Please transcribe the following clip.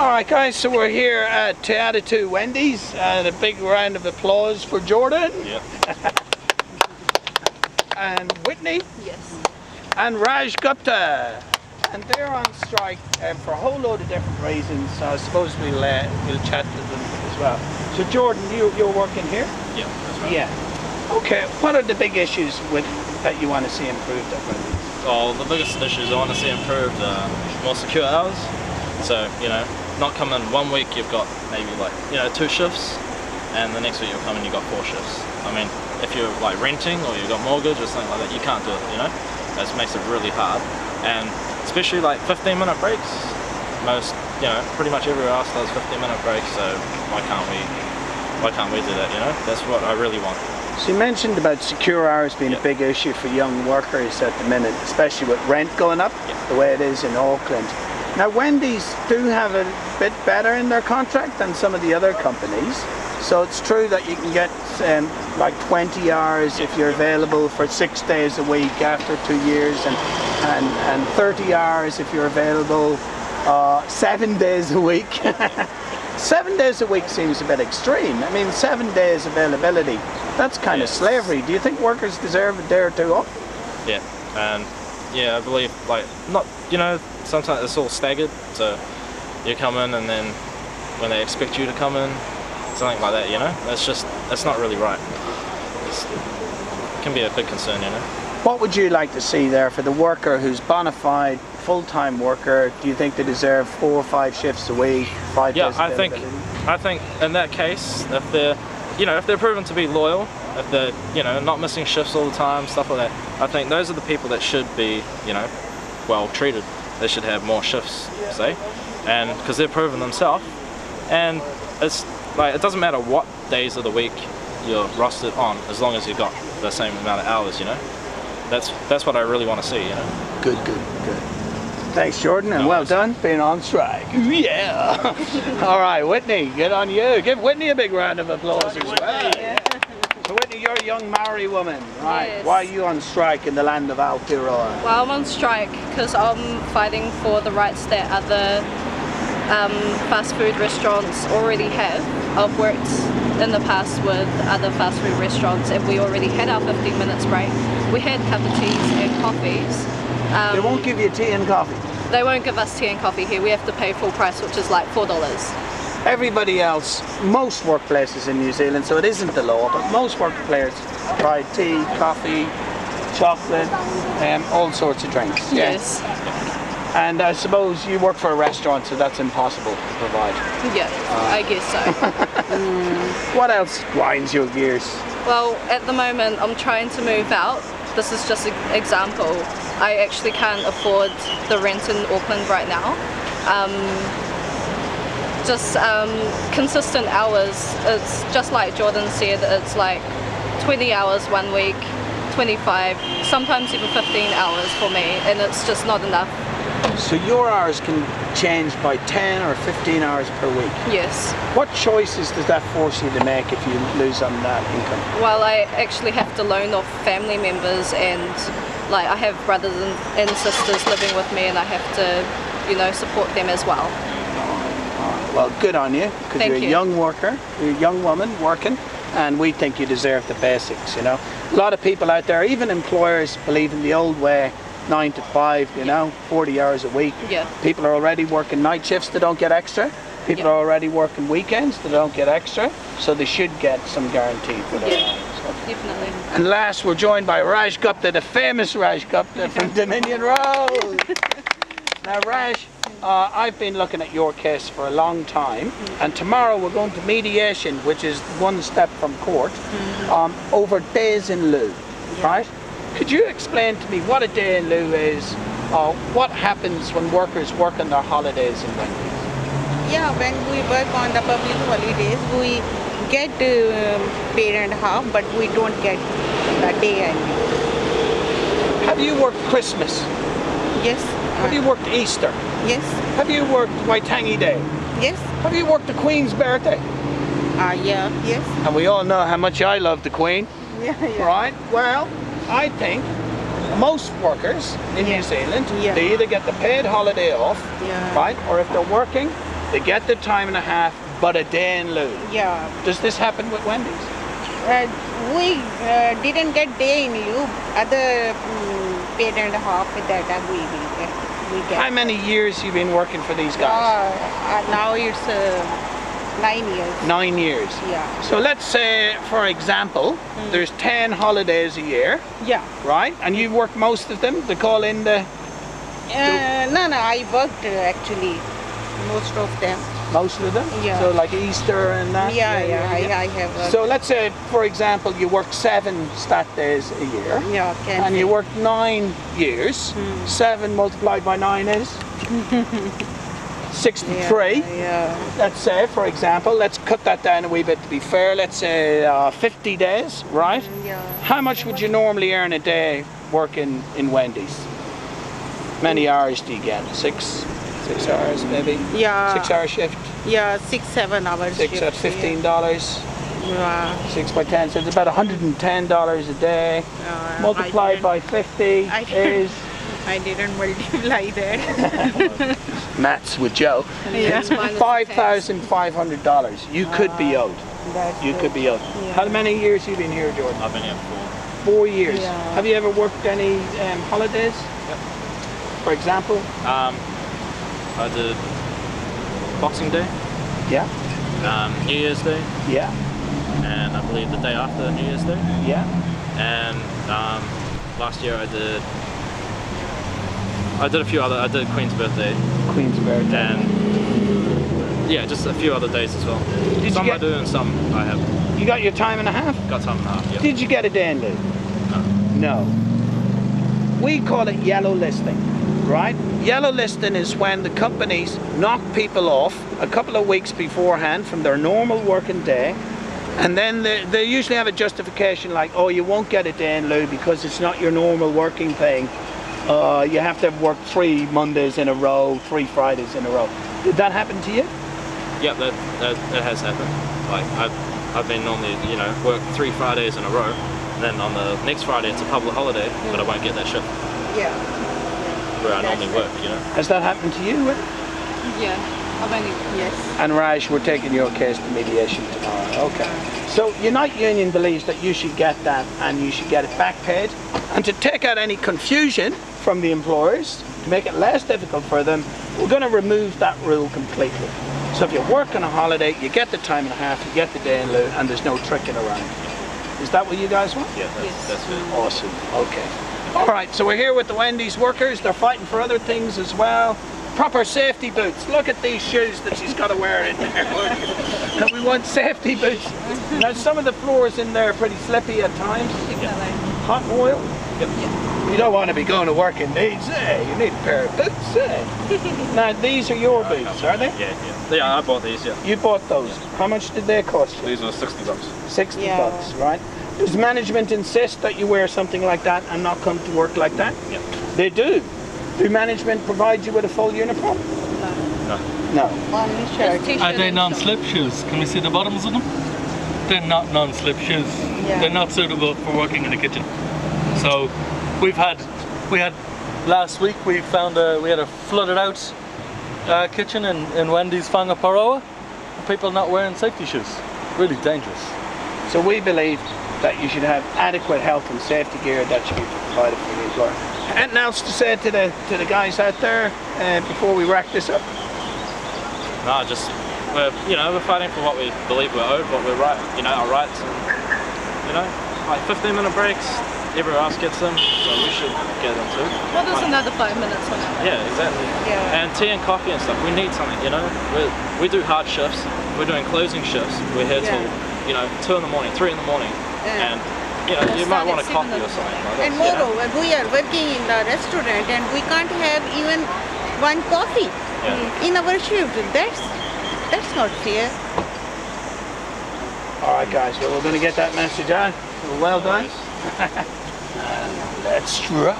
Alright guys, so we're here at Attitude Wendys, and a big round of applause for Jordan. Yep. And Whitney. Yes. And Raj Gupta. And they're on strike for a whole load of different reasons, so I suppose we'll chat to them as well. So Jordan, you're working here? Yeah, that's right. Yeah. Okay, what are the big issues that you want to see improved at Wendys? Well, the biggest issues I want to see improved are more secure hours. So, not come in 1 week you've got maybe 2 shifts, and the next week you'll come in you've got 4 shifts. I mean, if you're renting or you've got mortgage or something like that, you can't do it, That makes it really hard. And especially 15-minute breaks. Most, pretty much everywhere else does 15-minute breaks, so why can't we do that, That's what I really want. So you mentioned about secure hours being a big issue for young workers at the minute, especially with rent going up, the way it is in Auckland. Now Wendys do have a bit better in their contract than some of the other companies. So it's true that you can get 20 hours if you're available for 6 days a week after 2 years, and 30 hours if you're available 7 days a week. 7 days a week seems a bit extreme. I mean, 7 days availability, that's kind of slavery. Do you think workers deserve a day or two off? Yeah, and I believe sometimes it's all staggered, so you come in and then when they expect you to come in, something like that, that's not really right. It can be a big concern, What would you like to see there for the worker who's bona fide, full-time worker? Do you think they deserve 4 or 5 shifts a week, 5 days availability? I think in that case, if they're proven to be loyal, if they're not missing shifts all the time, stuff like that, I think those are the people that should be, well treated. They should have more shifts, say, and because they've proven themselves, and it's it doesn't matter what days of the week you're rostered on, as long as you've got the same amount of hours, That's what I really want to see, Good. Thanks, Jordan, and well done being on strike. Yeah. All right, Whitney, good on you. Give Whitney a big round of applause as well. Yeah. So Whitney, you're a young Maori woman, right? Yes. Why are you on strike in the land of Aotearoa? Well, I'm on strike because I'm fighting for the rights that other fast food restaurants already have. I've worked in the past with other fast food restaurants, and we already had our 15 minutes break. We had cup of teas and coffees. They won't give you tea and coffee? They won't give us tea and coffee here. We have to pay full price, which is like $4. Everybody else, most workplaces in New Zealand, so it isn't the law, but most workplaces provide tea, coffee, chocolate, all sorts of drinks. Yes. And I suppose you work for a restaurant, so that's impossible to provide. Yeah, I guess so. What else grinds your gears? Well, at the moment I'm trying to move out. This is just an example. I actually can't afford the rent in Auckland right now. Consistent hours. It's just like Jordan said, it's 20 hours 1 week, 25, sometimes even 15 hours for me, and it's just not enough. So your hours can change by 10 or 15 hours per week? Yes. What choices does that force you to make if you lose on that income? Well, I actually have to loan off family members, and I have brothers and sisters living with me, and I have to, support them as well. Well, good on you, because you're a young worker, you're a young woman working, and we think you deserve the basics, A lot of people out there, even employers, believe in the old way, 9 to 5, 40 hours a week. Yeah. People are already working night shifts, they don't get extra. People are already working weekends, they don't get extra, so they should get some guarantee for their hours. Definitely. And last, we're joined by Raj Gupta, the famous Raj Gupta from Dominion Road. Now Raj, I've been looking at your case for a long time, and tomorrow we're going to mediation, which is one step from court, over days in lieu, right? Could you explain to me what a day in lieu is, or what happens when workers work on their holidays in Wendys? Yeah, when we work on the public holidays, we get paid and half, but we don't get the day and leave. Have you worked Christmas? Yes. Have you worked Easter? Yes. Have you worked Waitangi Day? Yes. Have you worked the Queen's birthday? Yeah, yes. And we all know how much I love the Queen. Yeah. Right? Well, I think most workers in New Zealand, they either get the paid holiday off, right? Or if they're working, They get the time and a half, but a day in lieu. Yeah. Does this happen with Wendys? We didn't get day in lieu. Other paid and a half that we get. How many years you been working for these guys? Now it's 9 years. 9 years. Yeah. So let's say, for example, there's 10 holidays a year, Yeah. right? And you work most of them. They call in the No, I worked actually most of them. most of them. Yeah. So like Easter and that. I have worked. So let's say, for example, you work 7 stat days a year. Yeah, And you work 9 years. 7 multiplied by 9 is 63. Yeah. Let's say, for example, let's cut that down a wee bit to be fair. Let's say 50 days, right? Yeah. How much would you normally earn a day working in Wendys? Many hours do you get? 6 hours maybe? Yeah. 6 hour shift? Yeah, 6-7 hours. 6 at $15. Yeah. 6 by 10, so it's about $110 a day. Multiplied by 50 is... I didn't multiply that. Maths with Joe. Yeah. $5,500 you could be owed. You could be owed. Yeah. How many years have you been here, Jordan? I've been here 4 years. Yeah. Have you ever worked any holidays? Yep. For example? I did Boxing Day, Yeah. New Year's Day, Yeah. and I believe the day after New Year's Day. Yeah. And last year I did a few other. I did Queen's birthday, Queen's birthday. and yeah, just a few other days as well. Did Some you I do and some I haven't. You got your time and a half? Got time and a half. Yeah. Did you get a day in lieu? No. We call it yellow listing, right? Yellow listing is when the companies knock people off a couple of weeks beforehand from their normal working day, and then they usually have a justification like, oh, you won't get a day in lieu because it's not your normal working thing. You have to have worked 3 Mondays in a row, 3 Fridays in a row. Did that happen to you? Yeah, that has happened. Like I've been normally, work 3 Fridays in a row, and then on the next Friday it's a public holiday, but I won't get that shift Yeah. where I normally work. Has that happened to you? Yeah, I've only Yes. And Raj, we're taking your case to mediation tomorrow. Okay. So Unite Union believes that you should get that and you should get it back paid. And to take out any confusion from the employers, to make it less difficult for them, we're going to remove that rule completely. So if you work on a holiday, you get the time and a half, you get the day in lieu, and there's no tricking around. Is that what you guys want? Yeah, that's it. Awesome. Okay. All right, so we're here with the Wendys workers. They're fighting for other things as well. Proper safety boots. Look at these shoes that she's got to wear in there. And we want safety boots. Now some of the floors in there are pretty slippy at times. Hot oil. Yep. You don't want to be going to work in these, eh? You need a pair of boots, eh? Now these are your boots, are they? Yeah, I bought these. Yeah. You bought those. How much did they cost you? These were $60. 60 Yeah. bucks, right? Does management insist that you wear something like that and not come to work like that? Yeah. They do. Do management provide you with a full uniform? No. No. Only shirt. Are they non-slip shoes? Can we see the bottoms of them? They're not non-slip shoes. Yeah. They're not suitable for working in the kitchen. So we had last week we had a flooded out kitchen in Wendys Whangaparoa. People not wearing safety shoes. Really dangerous. So we believe that you should have adequate health and safety gear that should be provided for the employer. Anything else to say to the guys out there before we wrap this up? No, just we're fighting for what we believe we're owed, what we're right, our rights, and like 15-minute breaks. Everyone else gets them, so we should get them too. Well, there's another 5 minutes on it. Yeah, exactly. Yeah. And tea and coffee and stuff. We need something, We do hard shifts. We're doing closing shifts. We're here till 2 in the morning, 3 in the morning, and you might want a coffee or something like that. And moreover, we are working in the restaurant and we can't have even one coffee in our shift. That's not fair. All right, guys. Well, we're going to get that message out. Well done. Let's strike.